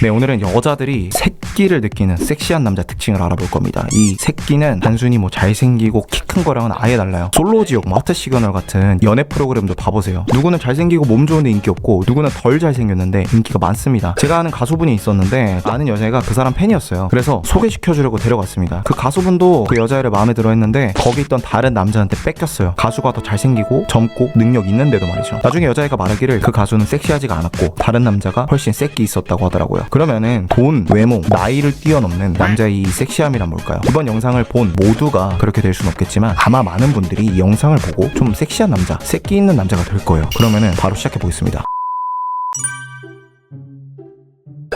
네, 오늘은 여자들이 새끼를 느끼는 섹시한 남자 특징을 알아볼 겁니다. 이 새끼는 단순히 뭐 잘생기고 키 큰 거랑은 아예 달라요. 솔로지옥, 하트 시그널 같은 연애 프로그램도 봐보세요. 누구는 잘생기고 몸 좋은데 인기 없고 누구는 덜 잘생겼는데 인기가 많습니다. 제가 아는 가수분이 있었는데 아는 여자애가 그 사람 팬이었어요. 그래서 소개시켜주려고 데려갔습니다. 그 가수분도 그 여자애를 마음에 들어 했는데 거기 있던 다른 남자한테 뺏겼어요. 가수가 더 잘생기고 젊고 능력 있는데도 말이죠. 나중에 여자애가 말하기를 그 가수는 섹시하지가 않았고 다른 남자가 훨씬 새끼 있었다고 하더라고요. 그러면은 돈, 외모, 나이를 뛰어넘는 남자의 이 섹시함이란 뭘까요? 이번 영상을 본 모두가 그렇게 될 수는 없겠지만 아마 많은 분들이 이 영상을 보고 좀 섹시한 남자, 새끼 있는 남자가 될 거예요. 그러면은 바로 시작해 보겠습니다.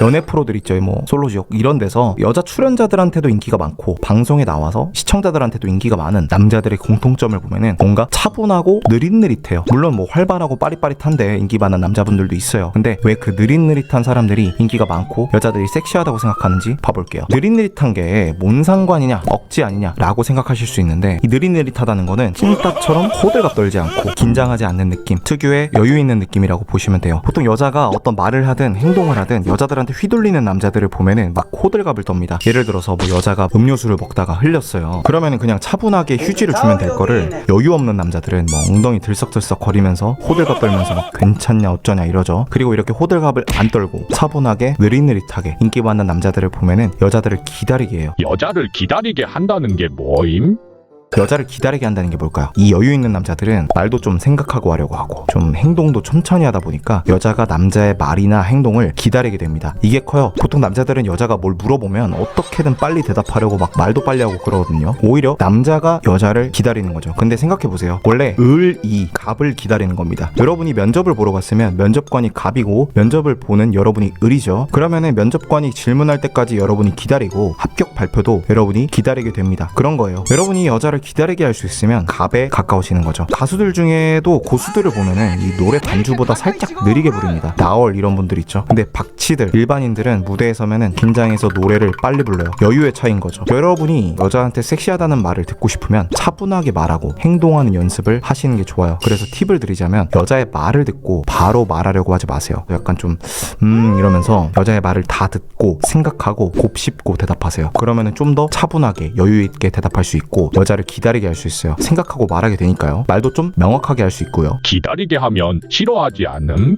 연애 프로들 있죠, 뭐 솔로지옥 이런 데서 여자 출연자들한테도 인기가 많고 방송에 나와서 시청자들한테도 인기가 많은 남자들의 공통점을 보면은 뭔가 차분하고 느릿느릿해요. 물론 뭐 활발하고 빠릿빠릿한데 인기 많은 남자분들도 있어요. 근데 왜 그 느릿느릿한 사람들이 인기가 많고 여자들이 섹시하다고 생각하는지 봐볼게요. 느릿느릿한 게 뭔 상관이냐, 억지 아니냐 라고 생각하실 수 있는데, 이 느릿느릿하다는 거는 찐따처럼 호들갑 떨지 않고 긴장하지 않는 느낌, 특유의 여유 있는 느낌이라고 보시면 돼요. 보통 여자가 어떤 말을 하든 행동을 하든 여자들한테 휘둘리는 남자들을 보면은 막 호들갑을 떱니다. 예를 들어서 뭐 여자가 음료수를 먹다가 흘렸어요. 그러면은 그냥 차분하게 휴지를 주면 될 거를 여유 없는 남자들은 뭐 엉덩이 들썩들썩 거리면서 호들갑 떨면서 막 괜찮냐 어쩌냐 이러죠. 그리고 이렇게 호들갑을 안 떨고 차분하게 느릿느릿하게 인기 많은 남자들을 보면은 여자들을 기다리게 해요. 여자를 기다리게 한다는 게 뭐임? 여자를 기다리게 한다는 게 뭘까요? 이 여유 있는 남자들은 말도 좀 생각하고 하려고 하고 좀 행동도 천천히 하다 보니까 여자가 남자의 말이나 행동을 기다리게 됩니다. 이게 커요. 보통 남자들은 여자가 뭘 물어보면 어떻게든 빨리 대답하려고 막 말도 빨리 하고 그러거든요. 오히려 남자가 여자를 기다리는 거죠. 근데 생각해보세요. 원래 갑을 기다리는 겁니다. 여러분이 면접을 보러 갔으면 면접관이 갑이고 면접을 보는 여러분이 을이죠. 그러면은 면접관이 질문할 때까지 여러분이 기다리고 합격 발표도 여러분이 기다리게 됩니다. 그런 거예요. 여러분이 여자를 기다리게 할 수 있으면 갑에 가까워지는 거죠. 가수들 중에도 고수들을 보면은 이 노래 반주보다 살짝 느리게 부릅니다. 나얼 이런 분들 있죠. 근데 박치들, 일반인들은 무대에 서면은 긴장해서 노래를 빨리 불러요. 여유의 차이인 거죠. 여러분이 여자한테 섹시하다는 말을 듣고 싶으면 차분하게 말하고 행동하는 연습을 하시는 게 좋아요. 그래서 팁을 드리자면 여자의 말을 듣고 바로 말하려고 하지 마세요. 약간 좀 이러면서 여자의 말을 다 듣고 생각하고 곱씹고 대답하세요. 그러면은 좀 더 차분하게 여유 있게 대답할 수 있고 여자를 기다리게 할 수 있어요. 생각하고 말하게 되니까요. 말도 좀 명확하게 할 수 있고요. 기다리게 하면 싫어하지 않음?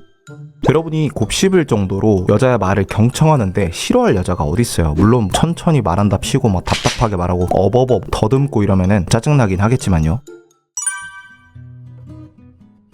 여러분이 곱씹을 정도로 여자의 말을 경청하는데 싫어할 여자가 어딨어요. 물론 천천히 말한다 피고 막 답답하게 말하고 어버버 더듬고 이러면은 짜증나긴 하겠지만요.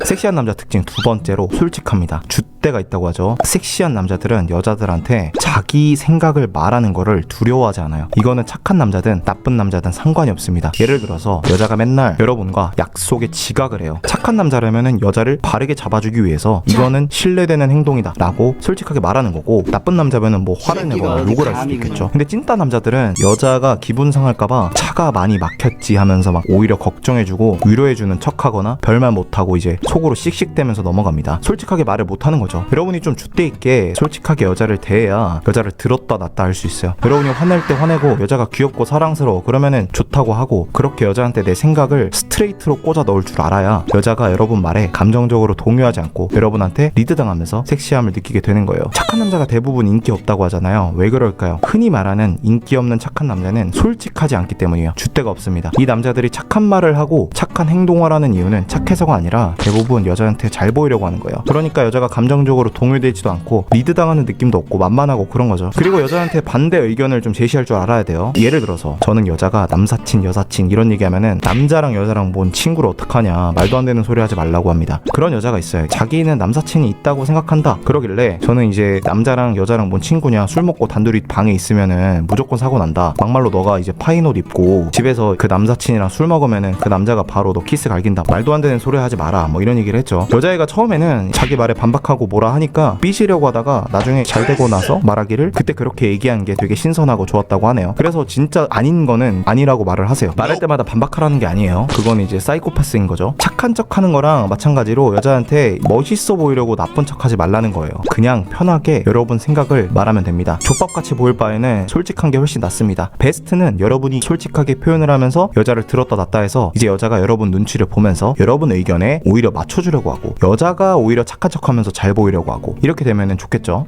섹시한 남자 특징 두 번째로 솔직합니다. 줏대가 있다고 하죠. 섹시한 남자들은 여자들한테 자기 생각을 말하는 거를 두려워하지 않아요. 이거는 착한 남자든 나쁜 남자든 상관이 없습니다. 예를 들어서 여자가 맨날 여러분과 약속에 지각을 해요. 착한 남자라면은 여자를 바르게 잡아주기 위해서 이거는 신뢰되는 행동이다 라고 솔직하게 말하는 거고, 나쁜 남자면은 뭐 화를 내거나 욕을 할 수도 있겠죠. 근데 찐따 남자들은 여자가 기분 상할까봐 차가 많이 막혔지 하면서 막 오히려 걱정해주고 위로해주는 척하거나 별말 못하고 이제 속으로 씩씩대면서 넘어갑니다. 솔직하게 말을 못하는 거죠. 여러분이 좀 줏대 있게 솔직하게 여자를 대해야 여자를 들었다 놨다 할 수 있어요. 여러분이 화낼 때 화내고 여자가 귀엽고 사랑스러워 그러면은 좋다고 하고, 그렇게 여자한테 내 생각을 스트레이트로 꽂아 넣을 줄 알아야 여자가 여러분 말에 감정적으로 동요하지 않고 여러분한테 리드당하면서 섹시함을 느끼게 되는 거예요. 착한 남자가 대부분 인기 없다고 하잖아요. 왜 그럴까요? 흔히 말하는 인기 없는 착한 남자는 솔직하지 않기 때문이에요. 줏대가 없습니다. 이 남자들이 착한 말을 하고 착한 행동을 하는 이유는 착해서가 아니라 대부분 여자한테 잘 보이려고 하는 거예요. 그러니까 여자가 감정적으로 동요되지도 않고 리드당하는 느낌도 없고 만만하고 그런 거죠. 그리고 여자한테 반대 의견을 좀 제시할 줄 알아야 돼요. 예를 들어서 저는 여자가 남사친 여사친 이런 얘기하면은 남자랑 여자랑 뭔 친구를 어떡하냐, 말도 안 되는 소리 하지 말라고 합니다. 그런 여자가 있어요. 자기는 남사친이 있다고 생각한다 그러길래 저는 이제 남자랑 여자랑 뭔 친구냐, 술 먹고 단둘이 방에 있으면은 무조건 사고 난다, 막말로 너가 이제 파인 옷 입고 집에서 그 남사친이랑 술 먹으면은 그 남자가 바로 너 키스 갈긴다, 말도 안 되는 소리 하지 마라, 뭐 이런 얘기를 했죠. 여자애가 처음에는 자기 말에 반박하고 뭐라 하니까 삐지려고 하다가 나중에 잘 되고 나서 말하기를 그때 그렇게 얘기한 게 되게 신선하고 좋았다고 하네요. 그래서 진짜 아닌 거는 아니라고 말을 하세요. 말할 때마다 반박하라는 게 아니에요. 그건 이제 사이코패스인 거죠. 착한 척 하는 거랑 마찬가지로 여자한테 멋있어 보이려고 나쁜 척 하지 말라는 거예요. 그냥 편하게 여러분 생각을 말하면 됩니다. 족밥같이 보일 바에는 솔직한 게 훨씬 낫습니다. 베스트는 여러분이 솔직하게 표현을 하면서 여자를 들었다 놨다 해서 이제 여자가 여러분 눈치를 보면서 여러분 의견에 오히려 맞춰주려고 하고 여자가 오히려 착한 척하면서 잘 보이려고 하고 이렇게 되면은 좋겠죠.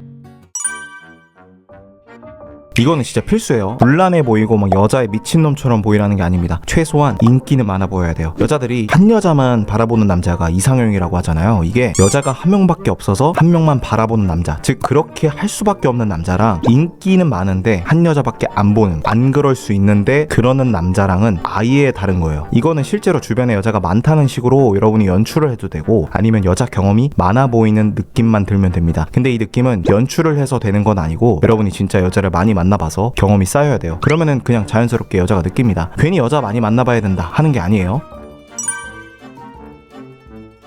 이거는 진짜 필수예요. 곤란해 보이고 막 여자의 미친놈처럼 보이라는 게 아닙니다. 최소한 인기는 많아 보여야 돼요. 여자들이 한 여자만 바라보는 남자가 이상형이라고 하잖아요. 이게 여자가 한 명밖에 없어서 한 명만 바라보는 남자, 즉 그렇게 할 수밖에 없는 남자랑 인기는 많은데 한 여자밖에 안 보는, 안 그럴 수 있는데 그러는 남자랑은 아예 다른 거예요. 이거는 실제로 주변에 여자가 많다는 식으로 여러분이 연출을 해도 되고, 아니면 여자 경험이 많아 보이는 느낌만 들면 됩니다. 근데 이 느낌은 연출을 해서 되는 건 아니고, 여러분이 진짜 여자를 많이 만나봐서 경험이 쌓여야 돼요. 그러면은 그냥 자연스럽게 여자가 느낍니다. 괜히 여자 많이 만나봐야 된다 하는 게 아니에요.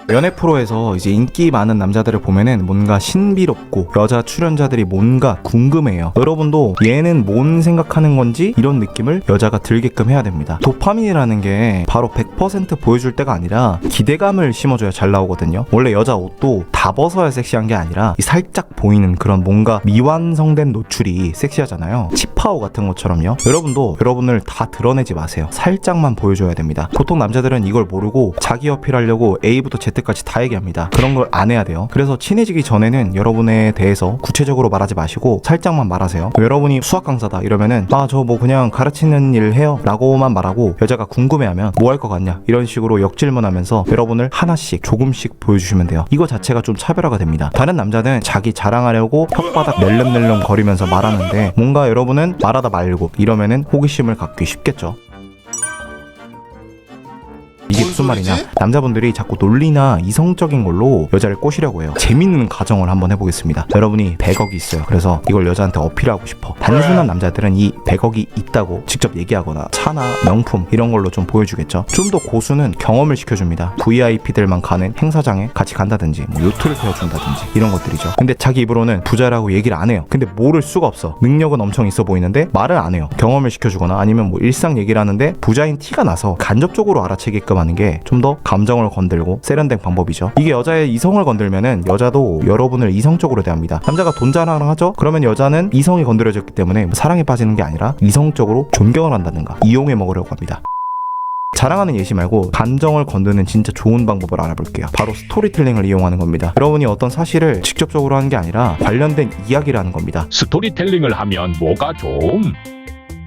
연애 프로에서 이제 인기 많은 남자들을 보면은 뭔가 신비롭고 여자 출연자들이 뭔가 궁금해요. 여러분도 얘는 뭔 생각하는 건지 이런 느낌을 여자가 들게끔 해야 됩니다. 도파민이라는 게 바로 100% 보여줄 때가 아니라 기대감을 심어줘야 잘 나오거든요. 원래 여자 옷도 다 벗어야 섹시한 게 아니라 살짝 보이는 그런 뭔가 미완성된 노출이 섹시하잖아요. 치파오 같은 것처럼요. 여러분도 여러분을 다 드러내지 마세요. 살짝만 보여줘야 됩니다. 보통 남자들은 이걸 모르고 자기 어필하려고 A부터 Z까지 다 얘기합니다. 그런 걸 안 해야 돼요. 그래서 친해지기 전에는 여러분에 대해서 구체적으로 말하지 마시고 살짝만 말하세요. 여러분이 수학 강사다 이러면은 저 뭐 그냥 가르치는 일 해요 라고만 말하고, 여자가 궁금해하면 뭐 할 것 같냐 이런 식으로 역질문하면서 여러분을 하나씩 조금씩 보여주시면 돼요. 이거 자체가 좀 차별화가 됩니다. 다른 남자는 자기 자랑하려고 혓바닥 낼름낼름 거리면서 말하는데, 뭔가 여러분은 말하다 말고 이러면은 호기심을 갖기 쉽겠죠. 이게 무슨 말이냐? 남자분들이 자꾸 논리나 이성적인 걸로 여자를 꼬시려고 해요. 재밌는 가정을 한번 해보겠습니다. 여러분이 100억이 있어요. 그래서 이걸 여자한테 어필하고 싶어. 단순한 남자들은 이 100억이 있다고 직접 얘기하거나 차나 명품 이런 걸로 좀 보여주겠죠. 좀 더 고수는 경험을 시켜줍니다. VIP들만 가는 행사장에 같이 간다든지, 뭐 요트를 태워준다든지 이런 것들이죠. 근데 자기 입으로는 부자라고 얘기를 안 해요. 근데 모를 수가 없어. 능력은 엄청 있어 보이는데 말을 안 해요. 경험을 시켜주거나 아니면 뭐 일상 얘기를 하는데 부자인 티가 나서 간접적으로 알아채게끔 하는 게 좀 더 감정을 건들고 세련된 방법이죠. 이게 여자의 이성을 건들면은 여자도 여러분을 이성적으로 대합니다. 남자가 돈 자랑을 하죠? 그러면 여자는 이성이 건드려졌기 때문에 사랑에 빠지는 게 아니라 이성적으로 존경을 한다든가 이용해 먹으려고 합니다. 자랑하는 예시 말고 감정을 건드는 진짜 좋은 방법을 알아볼게요. 바로 스토리텔링을 이용하는 겁니다. 여러분이 어떤 사실을 직접적으로 하는 게 아니라 관련된 이야기를 하는 겁니다. 스토리텔링을 하면 뭐가 좀?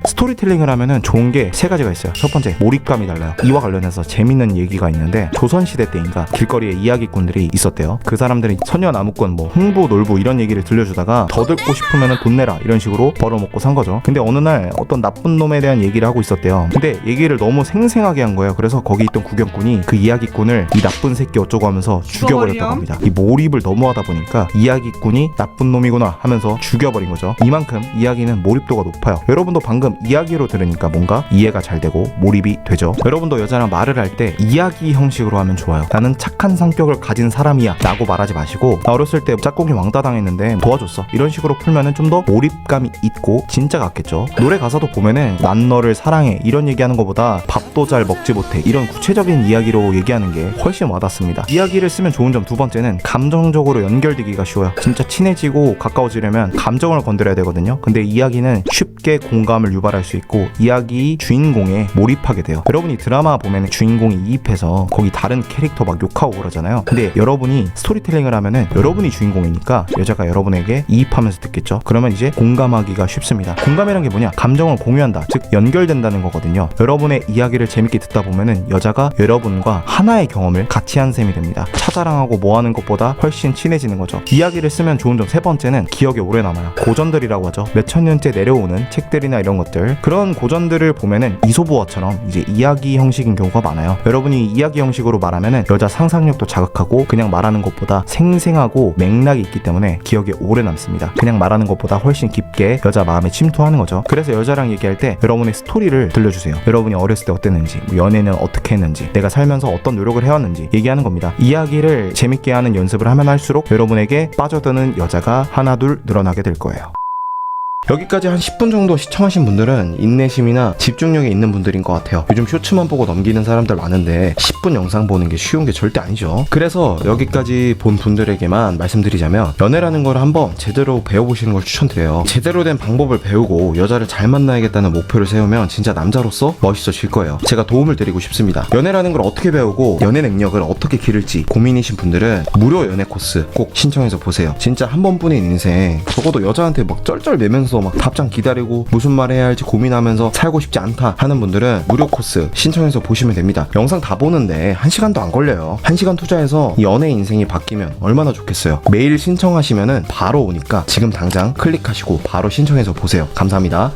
스토리텔링을 하면은 좋은 게 세 가지가 있어요. 첫 번째, 몰입감이 달라요. 이와 관련해서 재밌는 얘기가 있는데, 조선시대 때인가 길거리에 이야기꾼들이 있었대요. 그 사람들이 선녀나무꾼, 뭐 흥부, 놀부 이런 얘기를 들려주다가 더 듣고 싶으면은 돈 내라 이런 식으로 벌어먹고 산 거죠. 근데 어느 날 어떤 나쁜 놈에 대한 얘기를 하고 있었대요. 근데 얘기를 너무 생생하게 한 거예요. 그래서 거기 있던 구경꾼이 그 이야기꾼을 이 나쁜 새끼 어쩌고 하면서 죽여버렸다고 합니다. 이 몰입을 너무 하다 보니까 이야기꾼이 나쁜 놈이구나 하면서 죽여버린 거죠. 이만큼 이야기는 몰입도가 높아요. 여러분도 방금 이야기로 들으니까 뭔가 이해가 잘 되고 몰입이 되죠. 여러분도 여자랑 말을 할 때 이야기 형식으로 하면 좋아요. 나는 착한 성격을 가진 사람이야 라고 말하지 마시고, 나 어렸을 때 짝꿍이 왕따 당했는데 도와줬어 이런 식으로 풀면은 좀 더 몰입감이 있고 진짜 같겠죠. 노래 가사도 보면은 난 너를 사랑해 이런 얘기하는 것보다 밥도 잘 먹지 못해 이런 구체적인 이야기로 얘기하는 게 훨씬 와닿습니다. 이야기를 쓰면 좋은 점 두 번째는 감정적으로 연결되기가 쉬워요. 진짜 친해지고 가까워지려면 감정을 건드려야 되거든요. 근데 이야기는 쉽게 공감을 유발할 수 있고 이야기 주인공에 몰입하게 돼요. 여러분이 드라마 보면 주인공이 이입해서 거기 다른 캐릭터 막 욕하고 그러잖아요. 근데 여러분이 스토리텔링을 하면은 여러분이 주인공이니까 여자가 여러분에게 이입하면서 듣겠죠. 그러면 이제 공감하기가 쉽습니다. 공감이란 게 뭐냐? 감정을 공유한다, 즉 연결된다는 거거든요. 여러분의 이야기를 재밌게 듣다 보면은 여자가 여러분과 하나의 경험을 같이 한 셈이 됩니다. 차자랑하고 뭐 하는 것보다 훨씬 친해지는 거죠. 이야기를 쓰면 좋은 점 세 번째는 기억에 오래 남아요. 고전들이라고 하죠. 몇천 년째 내려오는 책들이나 이런 것들, 그런 고전들을 보면은 이소부어처럼 이제 이야기 형식인 경우가 많아요. 여러분이 이야기 형식으로 말하면은 여자 상상력도 자극하고 그냥 말하는 것보다 생생하고 맥락이 있기 때문에 기억에 오래 남습니다. 그냥 말하는 것보다 훨씬 깊게 여자 마음에 침투하는 거죠. 그래서 여자랑 얘기할 때 여러분의 스토리를 들려주세요. 여러분이 어렸을 때 어땠는지, 뭐 연애는 어떻게 했는지, 내가 살면서 어떤 노력을 해왔는지 얘기하는 겁니다. 이야기를 재밌게 하는 연습을 하면 할수록 여러분에게 빠져드는 여자가 하나둘 늘어나게 될 거예요. 여기까지 한 10분 정도 시청하신 분들은 인내심이나 집중력이 있는 분들인 것 같아요. 요즘 쇼츠만 보고 넘기는 사람들 많은데 10분 영상 보는 게 쉬운 게 절대 아니죠. 그래서 여기까지 본 분들에게만 말씀드리자면 연애라는 걸 한번 제대로 배워보시는 걸 추천드려요. 제대로 된 방법을 배우고 여자를 잘 만나야겠다는 목표를 세우면 진짜 남자로서 멋있어질 거예요. 제가 도움을 드리고 싶습니다. 연애라는 걸 어떻게 배우고 연애 능력을 어떻게 기를지 고민이신 분들은 무료 연애 코스 꼭 신청해서 보세요. 진짜 한 번뿐인 인생, 적어도 여자한테 막 쩔쩔매면서 막 답장 기다리고 무슨 말 해야 할지 고민하면서 살고 싶지 않다 하는 분들은 무료 코스 신청해서 보시면 됩니다. 영상 다 보는데 1시간도 안 걸려요. 1시간 투자해서 연애 인생이 바뀌면 얼마나 좋겠어요. 메일 신청하시면은 바로 오니까 지금 당장 클릭하시고 바로 신청해서 보세요. 감사합니다.